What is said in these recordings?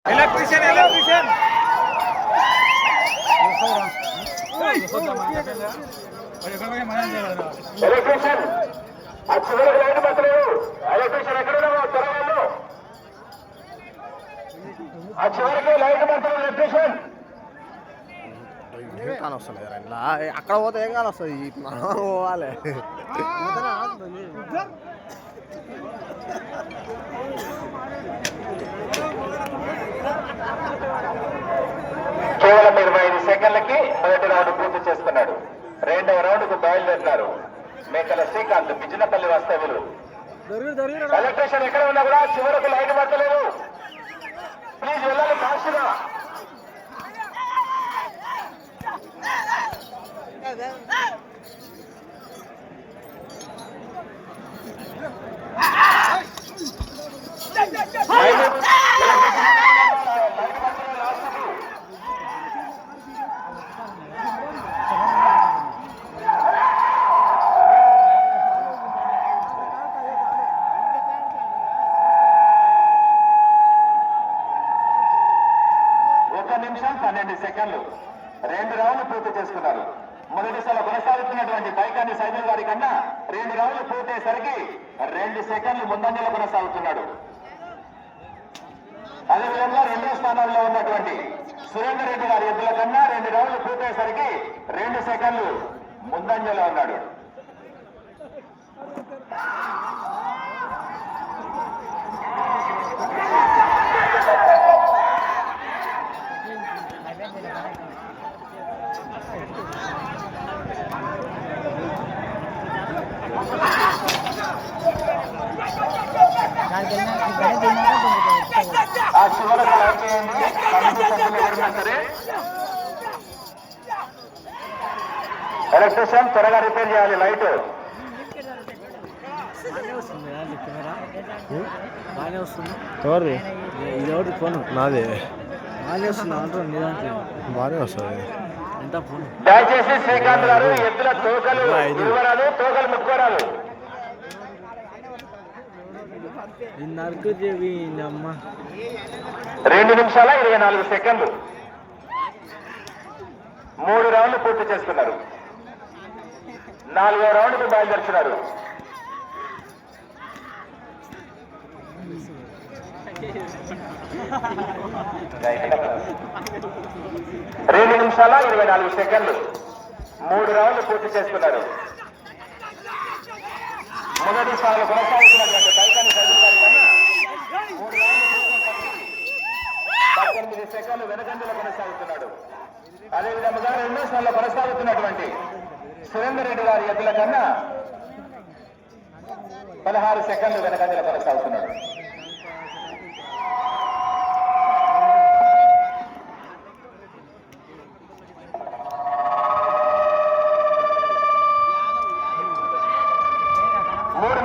Electrician. Electrician ఆ చివరికి line పట్టలేదు. ఎలక్ట్రీషియన్ ఎక్కడున్నావో త్వరగా ఆ చివరికి లైన్ పట్టలేదు. ఎలక్ట్రీషియన్ ఏం కానొస్తుంది అక్కడ పోతే ఏం కానొస్తుంది పోవాలి. కేవలం 25 సెకండ్లకి మొదటి రౌండ్ పూర్తి చేస్తున్నాడు. రెండవ రౌండ్ కు బయలుదేరినారు మేకల శ్రీకాంత్, బిజినపల్లి వాస్తవ్యులు. ఎలక్ట్రీషియన్ ఎక్కడ ఉన్నా కూడా చివరకు లైన్ పట్టలేదు. ప్లీజ్ వెళ్ళాలి ఫాస్ట్గా. నిమిషం 12 సెకండ్లు. 2 రౌండ్లు పూర్తి చేసుకున్నారు. మొదటిసారి కొనసాగుతున్నటువంటి బైకాని సైదుల్ గారి కన్నా 2 రౌండ్లు పూర్తయ్యేసరికి 2 సెకండ్లు ముందంజలో కొనసాగుతున్నాడు. అదేవిధంగా 2వ స్థానంలో ఉన్నటువంటి సురేందర్ రెడ్డి గారి ఎద్దుల కన్నా 2 రౌండ్లు పూర్తయ్యేసరికి 2 సెకండ్లు ముందంజలో ఉన్నాడు. ఆ చివరకు సరే ఎలక్ట్రీషియన్ త్వరగా రిపేర్ చేయాలి లైట్. ఎవరిది? ఇది ఒకటి ఫోన్ నాదే. బాగానే వస్తుంది అంటారు. బాగానే వస్తుంది. ఎంత ఫోన్? దయచేసి శ్రీకాంత్ గారు ఎద్దుల తోకలు ఇవ్వరాదు, తోకలు ముక్కోరాదు. నరకు చెవి అమ్మ. 2 నిమిషాల 24 సెకండ్లు. 3 రౌండ్లు పూర్తి చేస్తున్నారు. 4వ రౌండ్కు బయలుదేరుతున్నారు. రెండు నిమిషాల 24 సెకండ్లు. 3 రౌండ్లు పూర్తి చేస్తున్నారు. మొదటి స్థానంలో కొనసాగుతున్నటువంటి బైకాని సైదుల్ గారి కన్నా 3 రౌండ్లు 18 సెకండ్లు వెనకంజలో కొనసాగుతున్నాడు. అదేవిధంగా 2వ స్థానంలో కొనసాగుతున్నటువంటి సురేందర్ రెడ్డి గారి ఎద్దుల కన్నా 16 సెకండ్లు వెనకంజలో కొనసాగుతున్నాడు.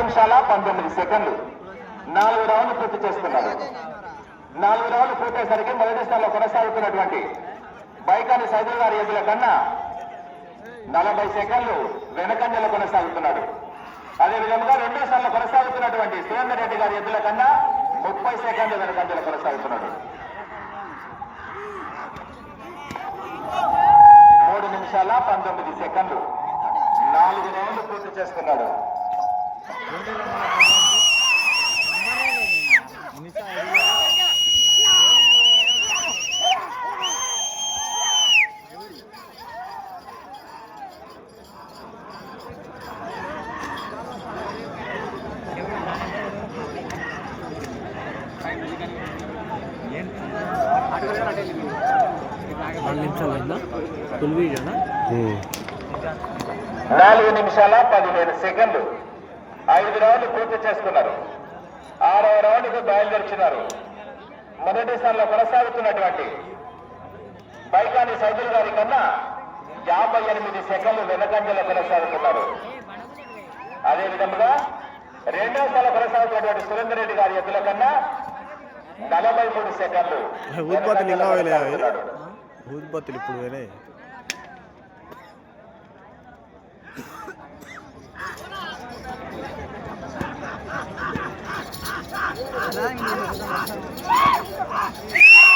నిమిషాల 19 సెకండ్లు. 4 రౌండ్లు పూర్తి చేస్తున్నారు. 4 రౌండ్లు పూర్తయ్యేసరికి మొదటి స్థానంలో కొనసాగుతున్నటువంటి బైకాని సైదుల్ గారి ఎద్దుల కన్నా 40 సెకండ్లు వెనకంజలో కొనసాగుతున్నాడు. అదేవిధంగా 2వ స్థానంలో కొనసాగుతున్నటువంటి సురేందర్ రెడ్డి గారి ఎద్దుల కన్నా 30 సెకండ్లు వెనకంజలో కొనసాగుతున్నాడు. 3 నిమిషాల 19 సెకండ్లు. 4 రౌండ్లు పూర్తి చేస్తున్నాడు. నాలుగు నిమిషాల 15 సెకండ్లు. 5 రౌండ్లు పూర్తి చేసుకున్నారు. 6వ రౌండ్కు బయలుదేరుతున్నారు. మొదటి స్థానంలో కొనసాగుతున్నటువంటి బైకాని సైదుల్ గారి కన్నా 58 సెకండ్లు వెనకంజలో కొనసాగుతున్నారు. అదేవిధంగా 2వ స్థానంలో కొనసాగుతున్నటువంటి సురేందర్ రెడ్డి గారి ఎద్దుల కన్నా 43 సెకండ్లు. ఊద్బత్తులు ఇప్పుడు వేరే. Thank you.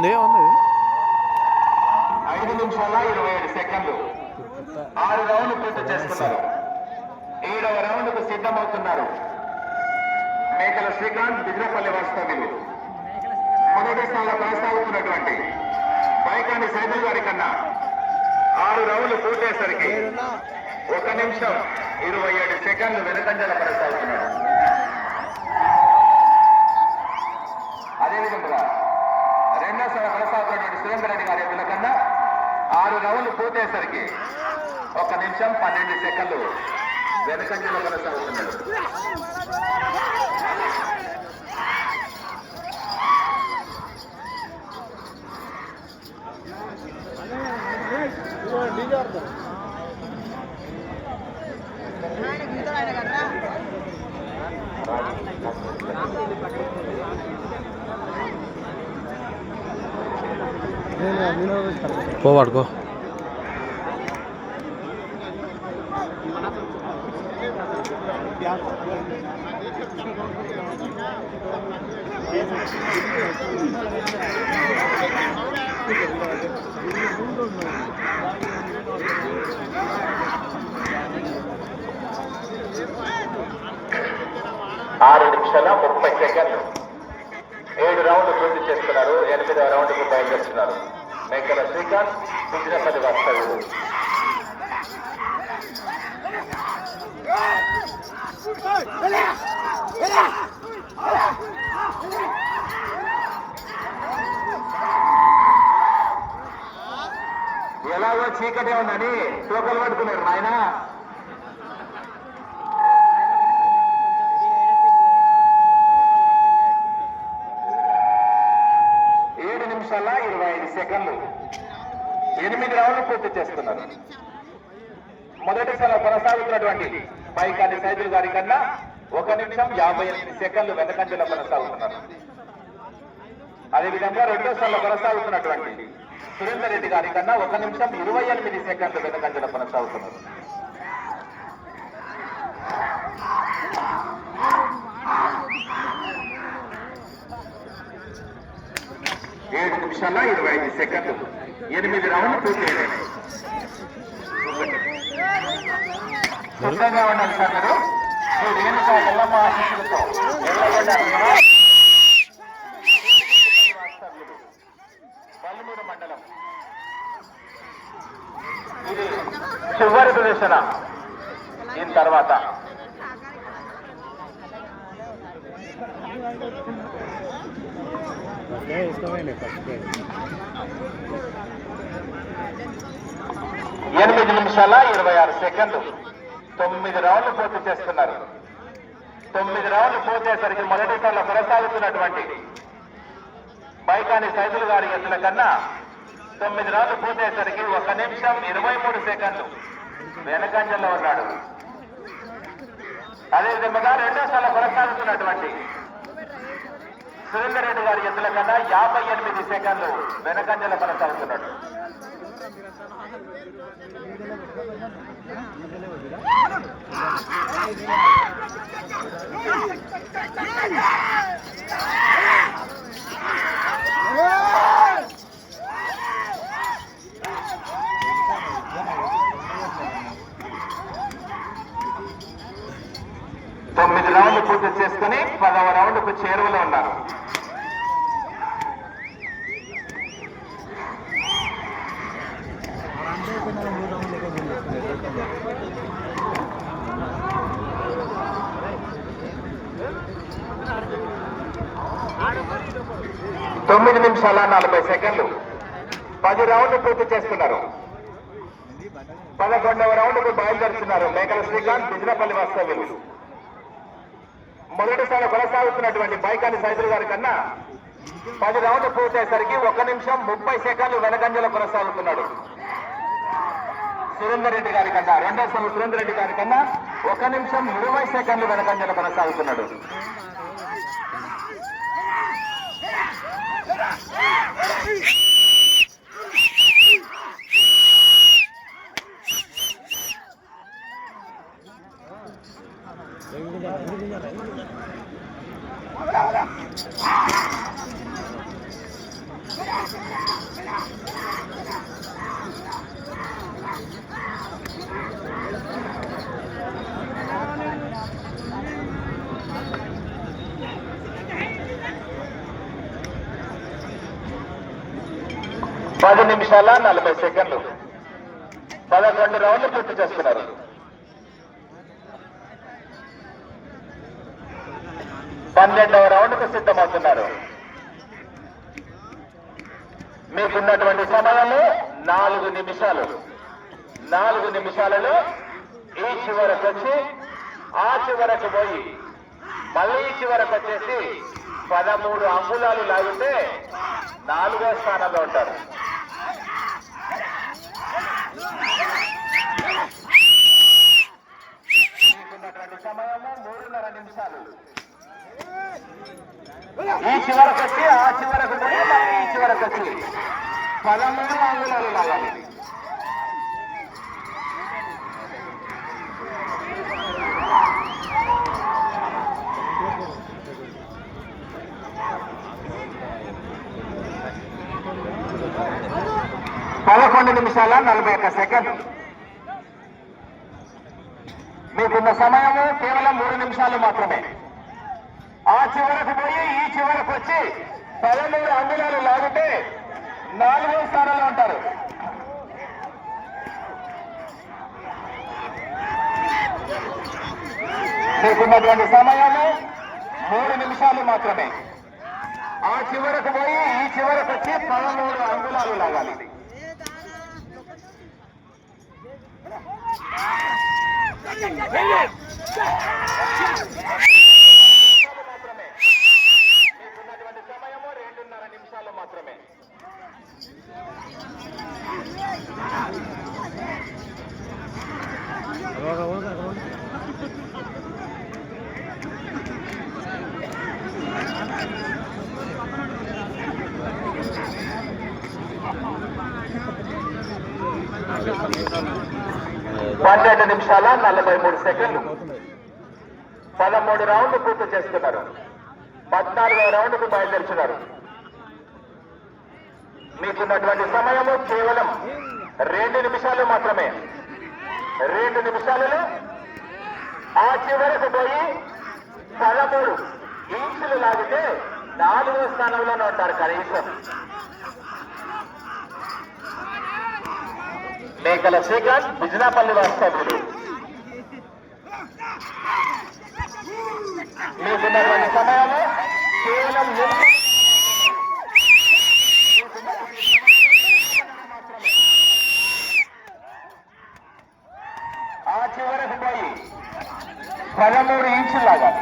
ఉంది ఉంది 5 నిమిషాల 27 సెకండ్లు 6 రౌండ్లు పూర్తి చేస్తున్నారు. 7వ రౌండ్కు సిద్ధమవుతున్నారు మేకల శ్రీకాంత్, బిజ్రపల్లి వాస్తవ్యులు. మొదటి స్థానంలో కొనసాగుతున్నటువంటి బైకాని సైదుల్ గారి కన్నా 6 రౌండ్లు పూర్తయ్యేసరికి 1 నిమిషం 27 సెకండ్లు వెనుకంజల కొనసాగుతున్నారు. అదేవిధంగా రెండో స్థానం కొనసాగుతున్నటువంటి సురేందర్ రెడ్డి గారి ఎద్దుల కన్నా 6 రౌండ్లు పూర్తయ్యేసరికి 1 నిమిషం 12 సెకండ్లు వెనుకంజలో కొనసాగుతున్నాడు. పోవాడుకో ఆరు నిమిషాల 30 సెకండ్లు 7 రౌండ్లు పూర్తి చేస్తున్నారు. 8వ రౌండ్కు బయలుదేరుతున్నారు మేకల శ్రీకాంత్, బిజ్రపల్లి వాస్తవ్యులు. ఎలాగో చీకటే ఉందని టోకలు పడుతున్నారు ఆయన. నిమిషాల 25 సెకండ్లు 8 రౌండ్లు పూర్తి చేస్తున్నారు. మొదటి స్థానంలో కొనసాగుతున్నటువంటి బైకాని సైదుల్ గారి కన్నా 1 నిమిషం 58 సెకండ్లు వెనకంజలో కొనసాగుతున్నారు. అదేవిధంగా రెండో స్థానంలో కొనసాగుతున్నటువంటి సురేందర్ రెడ్డి గారి కన్నా 1 నిమిషం 28 సెకండ్లు వెనకంజలో కొనసాగుతున్నారు. ఏడు నిమిషాల 25 సెకండ్లు 8 రౌండ్లు పూర్తయ్యాయి. సిద్ధంగా ఉండాలి సార్ మీరు. రేణుకా ఎల్లమ్మ ఆశీస్సులతో పల్లిమూరు మండలం. ఇది చివరి ప్రదర్శన. దీని తర్వాత ఎనిమిది నిమిషాల 26 సెకండ్లు 9 రౌండ్లు పూర్తి చేస్తున్నారు. 9 రౌండ్లు పూర్తయ్యేసరికి మొదటి స్థానంలో కొనసాగుతున్నటువంటి బైకాని సైదుల్ గారి ఎద్దుల కన్నా 9 రౌండ్లు పూర్తయ్యేసరికి 1 నిమిషం 23 సెకండ్లు వెనకంజల్లో ఉన్నాడు. అదేవిధంగా రెండో స్థానంలో కొనసాగుతున్నటువంటి సురేందర్ రెడ్డి గారి ఎద్దుల కన్నా 58 సెకండ్లు వెనకంజలో కొనసాగుతున్నాడు. తొమ్మిది రౌండ్లు పూర్తి చేసుకుని 10వ రౌండ్కు చేరువలో ఉన్నారు. తొమ్మిది నిమిషాల 40 సెకండ్లు 10 రౌండ్లు పూర్తి చేస్తున్నారు. 11వ రౌండ్కు బయలుదేరుతున్నారు మేకల శ్రీకాంత్, బిజ్రపల్లి వాస్తవ్యులు. మొదటిసారి కొనసాగుతున్నటువంటి బైకాని సైదుల్ గారి కన్నా 10 రౌండ్లు పూర్తయ్యేసరికి 1 నిమిషం 30 సెకండ్లు వెనకంజలో కొనసాగుతున్నాడు. సురేందర్ రెడ్డి గారి కన్నా రెండో స్థానం సురేందర్ రెడ్డి గారి కన్నా 1 నిమిషం 20 సెకండ్లు వెనకంజలో కొనసాగుతున్నాడు. పది నిమిషాల 40 సెకండ్లు 11 రౌండ్లు పూర్తి చేస్తున్నారు. పన్నెండవ రౌండ్కు సిద్ధమవుతున్నారు. మీకున్నటువంటి సమయము 4 నిమిషాలు. 4 నిమిషాలలో ఈ చివరకు వచ్చి ఆ చివరకు పోయి మళ్ళీ ఈ చివరకు వచ్చేసి 13 అంగుళాలు లాగితే 4వ స్థానంలో ఉంటారు. మీకున్నటువంటి సమయము 3.5 నిమిషాలు. ఈ చివరకు వచ్చి ఆ చివరకు పోయి మళ్ళీ ఈ చివరకు వచ్చి 13 అంగుళాలు లాగాలి. పదకొండు నిమిషాల 41 సెకండ్లు. మీకున్న సమయము కేవలం 3 నిమిషాలు మాత్రమే. ఆ చివరకు పోయి ఈ చివరకు వచ్చి 13 అంగుళాలు లాగితే 4వ స్థానంలో ఉంటారు. మీకున్నటువంటి సమయము 3 నిమిషాలు మాత్రమే. ఆ చివరకు పోయి ఈ చివరకు వచ్చి 13 అంగుళాలు లాగాలి. మీకున్నటువంటి సమయము 2.5 నిమిషాలు మాత్రమే. పన్నెండు నిమిషాల 43 సెకండ్లు. 13 రౌండ్లు పూర్తి చేస్తున్నారు. 14వ రౌండ్కు బయలుదేరుతున్నారు. మీకున్నటువంటి సమయము కేవలం 2 నిమిషాలు మాత్రమే. 2 నిమిషాలలో ఆ చివరకు పోయి 13 ఇంచులు లాగితే 4వ స్థానంలోనే ఉంటారు కనీసం. మేకల శేఖర్ బిజినాపల్లి వాస్తవ్యులు. మీకున్నటువంటి సమయము కేవలం ఆ చివరకు పోయి 13 ఇంచులు లాగాలి.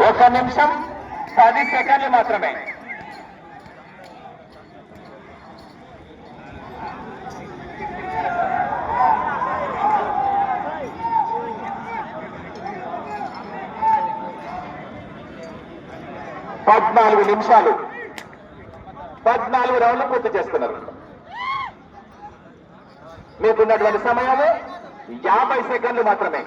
ఒక నిమిషం 10 సెకండ్లు మాత్రమే. పద్నాలుగు నిమిషాలు 14 రౌండ్లు పూర్తి చేస్తున్నారు. మీకున్నటువంటి సమయము 50 సెకండ్లు మాత్రమే.